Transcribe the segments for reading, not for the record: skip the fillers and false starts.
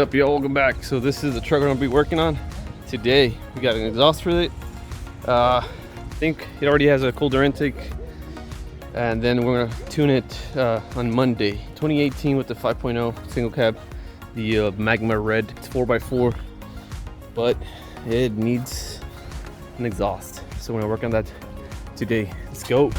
up, yo? Welcome back. So this is the truck we're gonna be working on today. We got an exhaust for it. I think it already has a colder intake, and then we're gonna tune it on Monday. 2018 with the 5.0 single cab, the Magma Red. It's 4x4, but it needs an exhaust. So we're gonna work on that today. Let's go.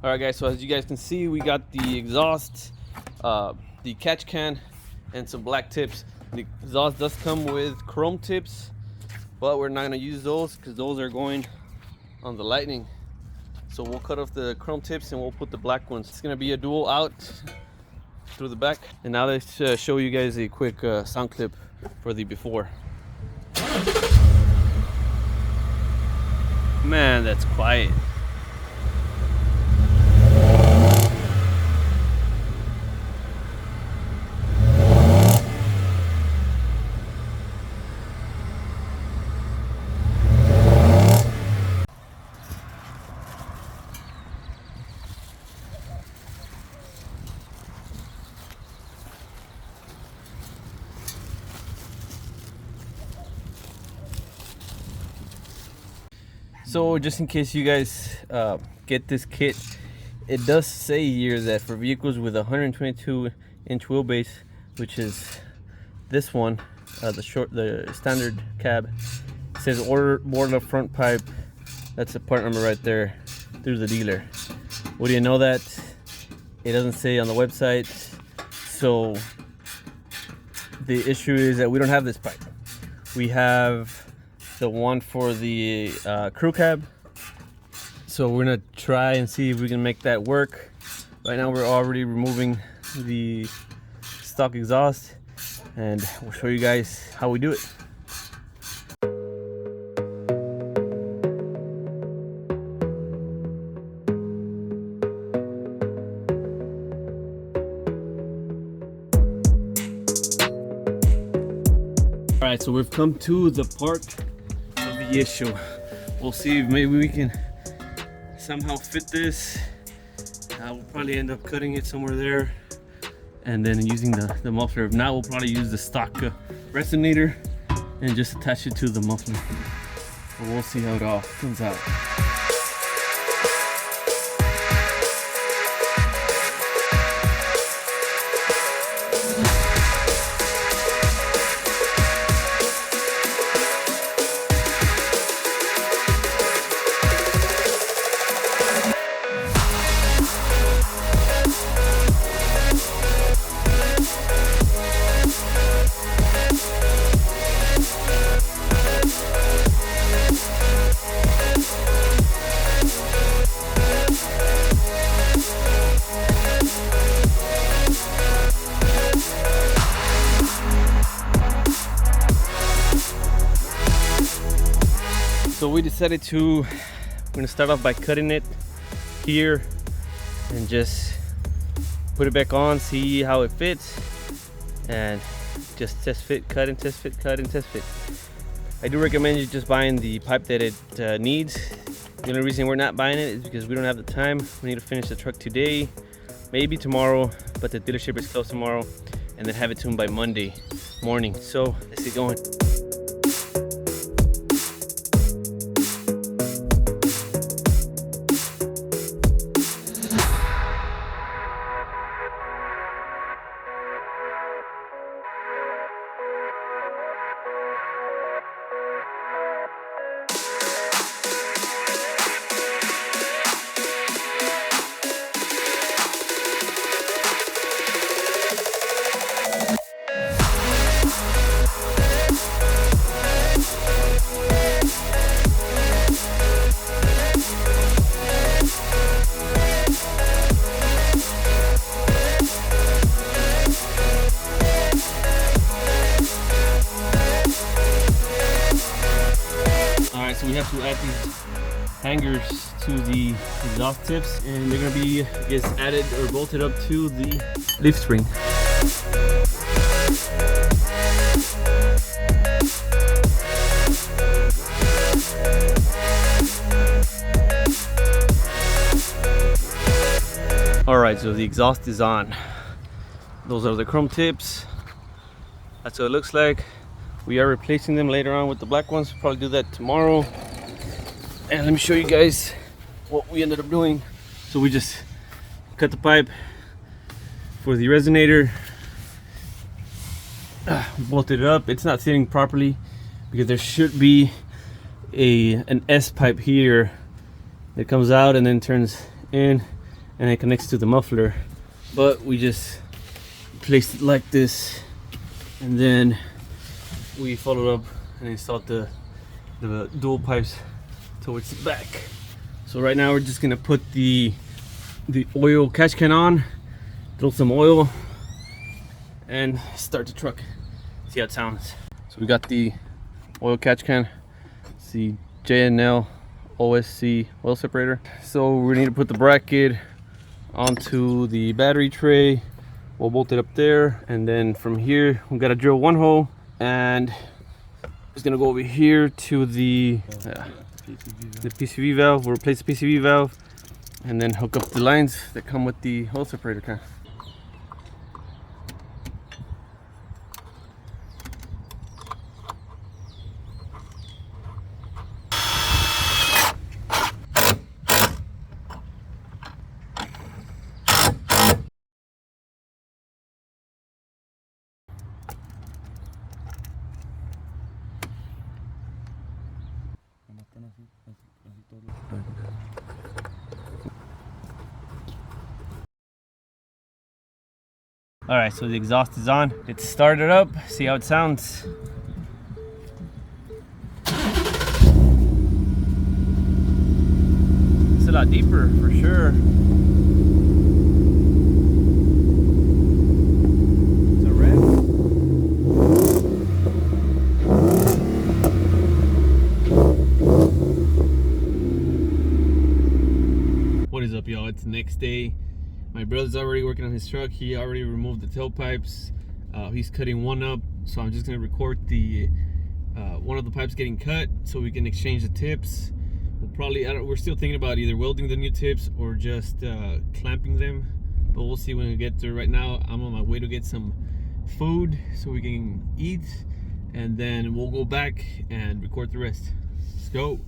All right, guys, so as you guys can see, we got the exhaust, the catch can, and some black tips. The exhaust does come with chrome tips, but we're not gonna use those because those are going on the Lightning. So we'll cut off the chrome tips and we'll put the black ones. It's gonna be a dual out through the back. And now let's show you guys a quick sound clip for the before. Man, that's quiet. So just in case you guys get this kit, it does say here that for vehicles with 122-inch wheelbase, which is this one, the standard cab, it says order the front pipe. That's the part number right there through the dealer. What do you know that? It doesn't say on the website. So the issue is that we don't have this pipe. We have the one for the crew cab, so we're gonna try and see if we can make that work. Right now we're already removing the stock exhaust, and we'll show you guys how we do it. All right, so we've come to the part of the issue. We'll see if maybe we can somehow fit this. We'll probably end up cutting it somewhere there and then using the muffler. If not, we'll probably use the stock resonator and just attach it to the muffler. But we'll see how it all comes out. So we decided we're gonna start off by cutting it here and just put it back on, see how it fits, and just test fit, cut and test fit, cut and test fit. I do recommend you just buying the pipe that it needs. The only reason we're not buying it is because we don't have the time. We need to finish the truck today, maybe tomorrow, but the dealership is closed tomorrow, and then have it tuned by Monday morning. So let's get going. hangers to the exhaust tips, and they're gonna be, I guess, added or bolted up to the leaf spring. All right, so the exhaust is on. Those are the chrome tips. That's what it looks like. We are replacing them later on with the black ones. We'll probably do that tomorrow. And let me show you guys what we ended up doing. So we just cut the pipe for the resonator, bolted it up. It's not sitting properly because there should be an S pipe here that comes out and then turns in and it connects to the muffler. But we just placed it like this, and then we followed up and installed the dual pipes towards the back. So right now we're just gonna put the oil catch can on, throw some oil, and start the truck. See how it sounds. So we got the oil catch can. It's the J&L OSC oil separator. So we need to put the bracket onto the battery tray. We'll bolt it up there, and then from here we gotta drill one hole, and it's gonna go over here to the PCV valve. We'll replace the PCV valve and then hook up the lines that come with the oil separator can. All right, so the exhaust is on. It's started up. See how it sounds. It's a lot deeper for sure. It's a rev. What is up, y'all? It's the next day. My brother's already working on his truck. He already removed the tailpipes. He's cutting one up, so I'm just gonna record the one of the pipes getting cut so we can exchange the tips. We'll probably, we're still thinking about either welding the new tips or just clamping them, but we'll see when we get there. Right now I'm on my way to get some food so we can eat, and then we'll go back and record the rest. Let's go.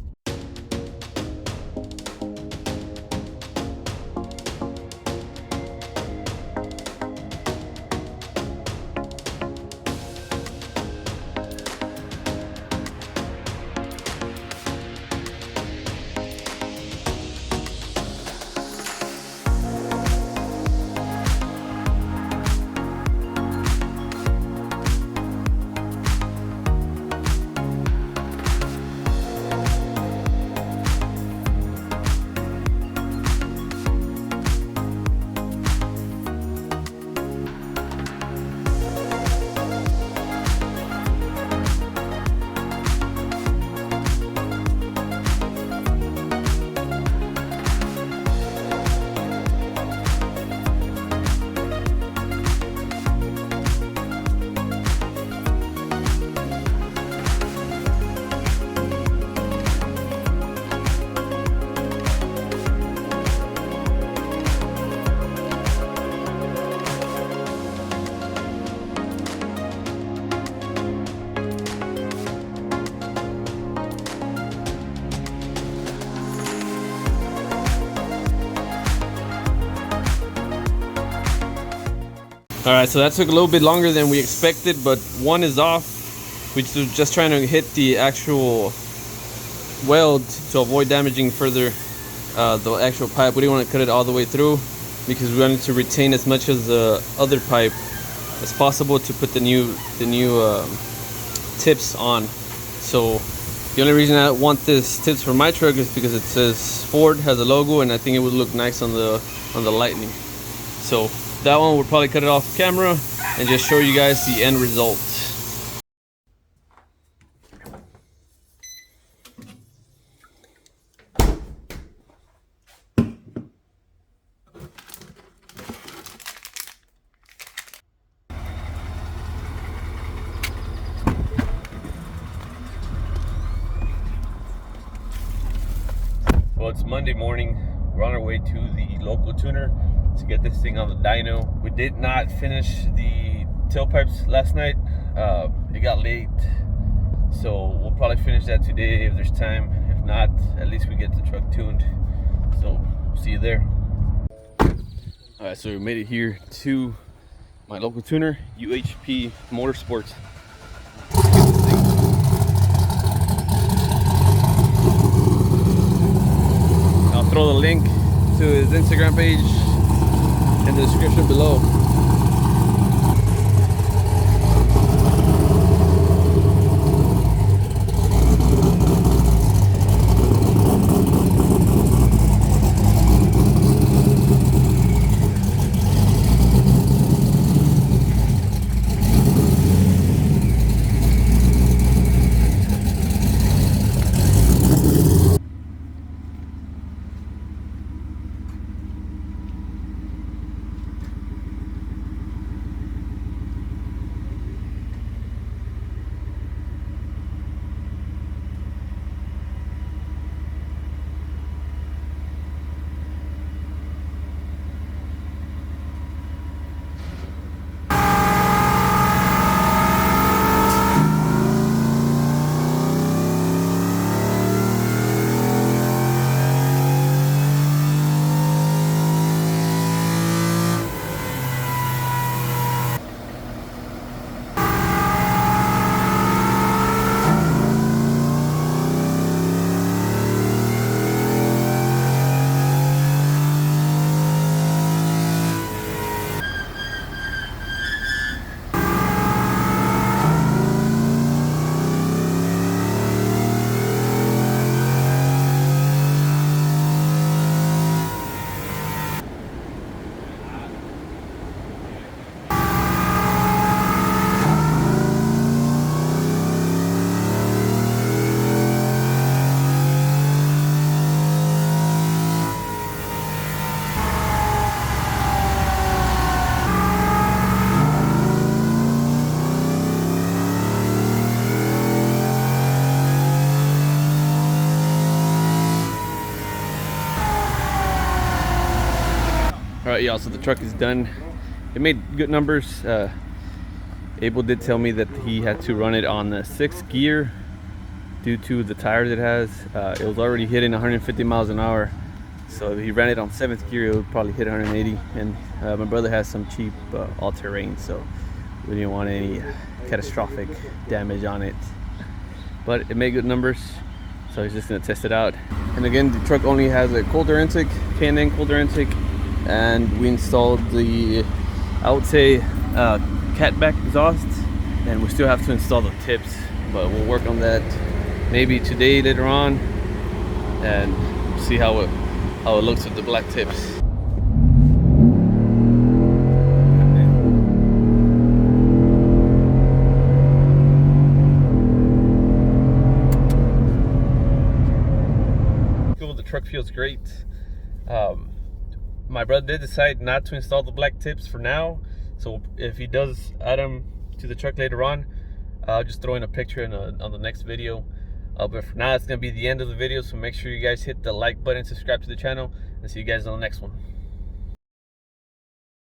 All right, so that took a little bit longer than we expected, but one is off. We were just trying to hit the actual weld to avoid damaging further the actual pipe. We didn't want to cut it all the way through because we wanted to retain as much of the other pipe as possible to put the new tips on. So the only reason I want this tips for my truck is because it says Ford, has a logo, and I think it would look nice on the Lightning. So that one we'll probably cut it off camera and just show you guys the end result. it's Monday morning. We're on our way to the local tuner to get this thing on the dyno. We did not finish the tailpipes last night. It got late, so we'll probably finish that today if there's time. If not, at least we get the truck tuned. So see you there. All right, so we made it here to my local tuner, UHP Motorsports. I'll throw the link to his Instagram page in the description below. All right, y'all, so the truck is done. It made good numbers. Abel did tell me that he had to run it on the 6th gear due to the tires it has. It was already hitting 150 miles an hour. So if he ran it on 7th gear, it would probably hit 180. And my brother has some cheap all-terrain, so we didn't want any catastrophic damage on it. But it made good numbers, so he's just gonna test it out. And again, the truck only has a cold air intake, K&N cold air intake. And we installed the, I would say, catback exhaust, and we still have to install the tips, but we'll work on that maybe today later on and see how it looks with the black tips. Cool, the truck feels great. My brother did decide not to install the black tips for now, so if he does add them to the truck later on, I'll just throw in a picture on the next video. But for now, it's going to be the end of the video, so make sure you guys hit the like button, subscribe to the channel, and see you guys on the next one.